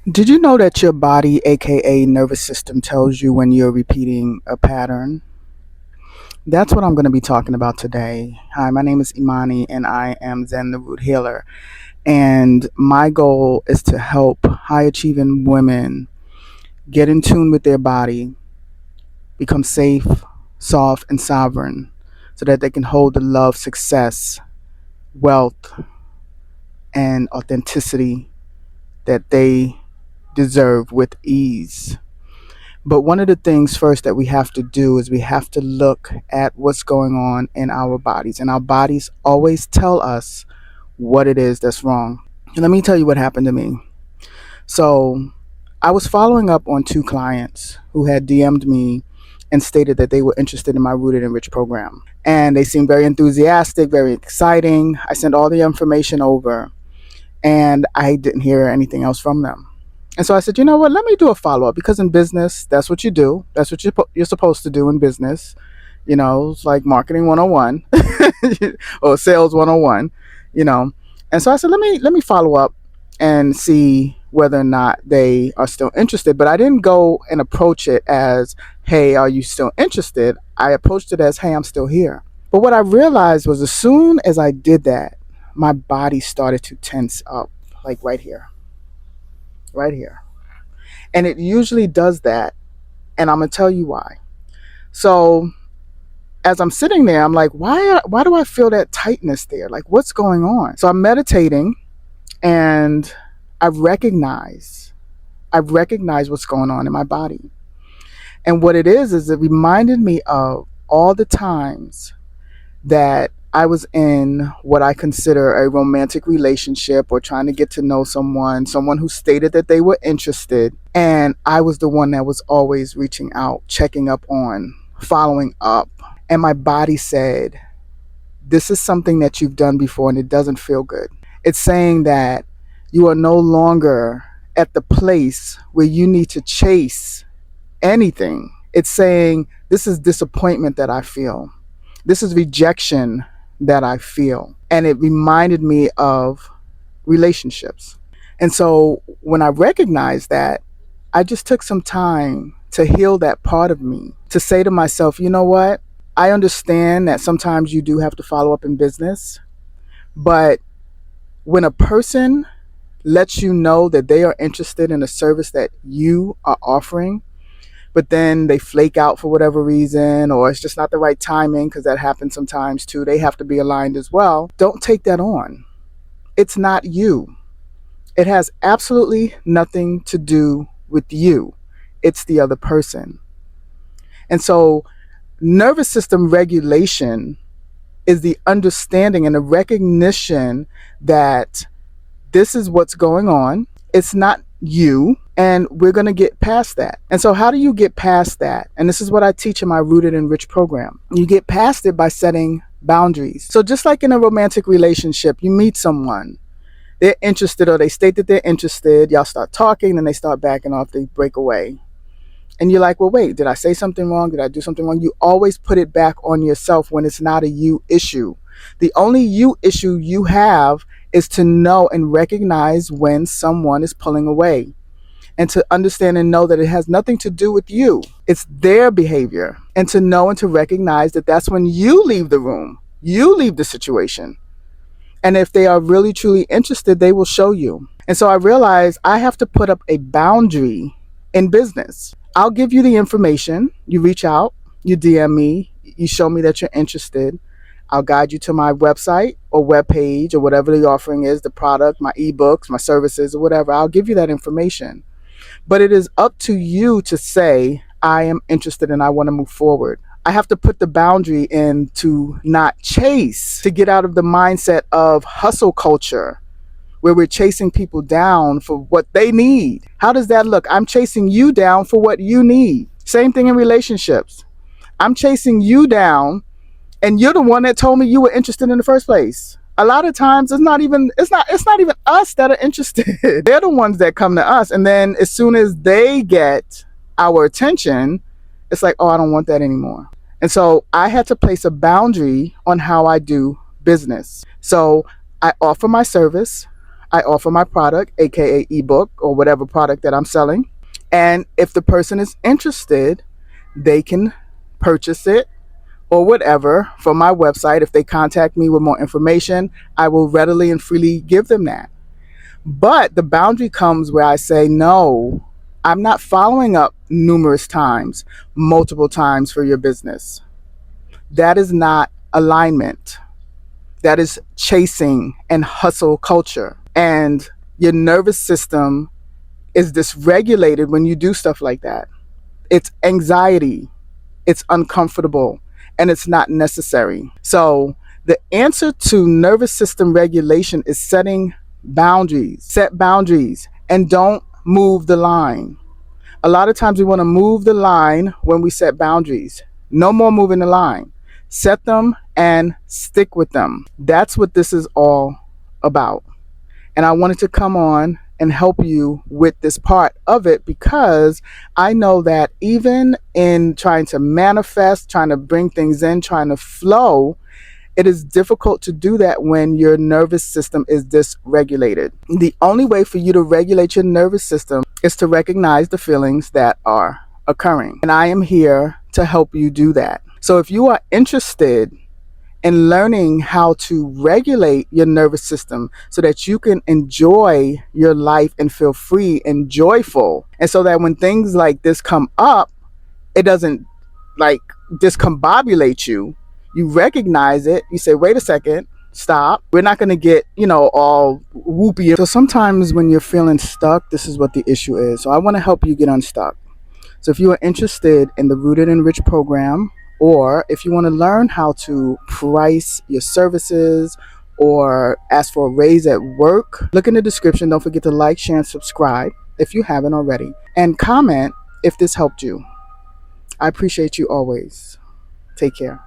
Did you know that your body, aka nervous system, tells you when you're repeating a pattern? That's what I'm going to be talking about today. Hi, my name is Imani and I am Z.E.N, the root healer. And my goal is to help high achieving women get in tune with their body, become safe, soft, and sovereign so that they can hold the love, success, wealth, and authenticity that they deserve with ease. But one of the things first that we have to do is we have to look at what's going on in our bodies. And our bodies always tell us what it is that's wrong. And let me tell you what happened to me. So I was following up on two clients who had DM'd me and stated that they were interested in my Rooted and Rich program. And they seemed very enthusiastic, very exciting. I sent all the information over and I didn't hear anything else from them. And so I said, you know what, let me do a follow up because in business, that's what you do. That's what you're supposed to do in business. You know, it's like marketing 101 or sales 101, you know. And so I said, let me follow up and see whether or not they are still interested. But I didn't go and approach it as, hey, are you still interested? I approached it as, hey, I'm still here. But what I realized was as soon as I did that, my body started to tense up, like right here. And it usually does that. And I'm going to tell you why. So as I'm sitting there, I'm like, why do I feel that tightness there? Like, what's going on? So I'm meditating and I've recognized, I've recognized what's going on in my body. And what it is it reminded me of all the times that I was in what I consider a romantic relationship or trying to get to know someone who stated that they were interested. And I was the one that was always reaching out, checking up on, following up. And my body said, this is something that you've done before and it doesn't feel good. It's saying that you are no longer at the place where you need to chase anything. It's saying, this is disappointment that I feel. This is rejection that I feel. And it reminded me of relationships. And so when I recognized that, I just took some time to heal that part of me, to say to myself, you know what? I understand that sometimes you do have to follow up in business, but when a person lets you know that they are interested in a service that you are offering, but then they flake out for whatever reason, or it's just not the right timing, because that happens sometimes too. They have to be aligned as well. Don't take that on. It's not you. It has absolutely nothing to do with you. It's the other person. And so, nervous system regulation is the understanding and the recognition that this is what's going on. It's not you, and we're going to get past that. And so how do you get past that? And this is what I teach in my Rooted and Rich program. You get past it by setting boundaries. So just like in a romantic relationship, you meet someone, they're interested or they state that they're interested, y'all start talking, then they start backing off, they break away. And you're like, well, wait, did I say something wrong? Did I do something wrong? You always put it back on yourself when it's not a you issue. The only you issue you have is to know and recognize when someone is pulling away and to understand and know that it has nothing to do with you. It's their behavior. And to know and to recognize that that's when you leave the room, you leave the situation. And if they are really truly interested, they will show you. And so I realized I have to put up a boundary in business. I'll give you the information. You reach out, you DM me, you show me that you're interested. I'll guide you to my website or webpage or whatever the offering is, the product, my ebooks, my services, or whatever. I'll give you that information. But it is up to you to say, I am interested and I want to move forward. I have to put the boundary in to not chase, to get out of the mindset of hustle culture where we're chasing people down for what they need. How does that look? I'm chasing you down for what you need. Same thing in relationships. I'm chasing you down and you're the one that told me you were interested in the first place. A lot of times it's not even us that are interested. They're the ones that come to us, and then as soon as they get our attention, it's like, oh, I don't want that anymore. And so I had to place a boundary on how I do business. So I offer my service. I offer my product, aka ebook or whatever product that I'm selling. And if the person is interested, they can purchase it or whatever from my website. If they contact me with more information, I will readily and freely give them that. But the boundary comes where I say, no, I'm not following up numerous times, multiple times for your business. That is not alignment. That is chasing and hustle culture. And your nervous system is dysregulated when you do stuff like that. It's anxiety, it's uncomfortable, and it's not necessary. So, the answer to nervous system regulation is setting boundaries. Set boundaries and don't move the line. A lot of times we want to move the line when we set boundaries. No more moving the line. Set them and stick with them. That's what this is all about. And I wanted to come on and help you with this part of it because I know that even in trying to manifest, trying to bring things in, trying to flow, it is difficult to do that when your nervous system is dysregulated. The only way for you to regulate your nervous system is to recognize the feelings that are occurring. And I am here to help you do that. So if you are interested in learning how to regulate your nervous system so that you can enjoy your life and feel free and joyful, and so that when things like this come up, it doesn't like discombobulate you. You recognize it. You say, wait a second, stop. We're not going to get, all whoopy. So sometimes when you're feeling stuck, this is what the issue is. So I want to help you get unstuck. So if you are interested in the Rooted and Rich program, or if you want to learn how to price your services or ask for a raise at work, look in the description. Don't forget to like, share, and subscribe if you haven't already. And comment if this helped you. I appreciate you always. Take care.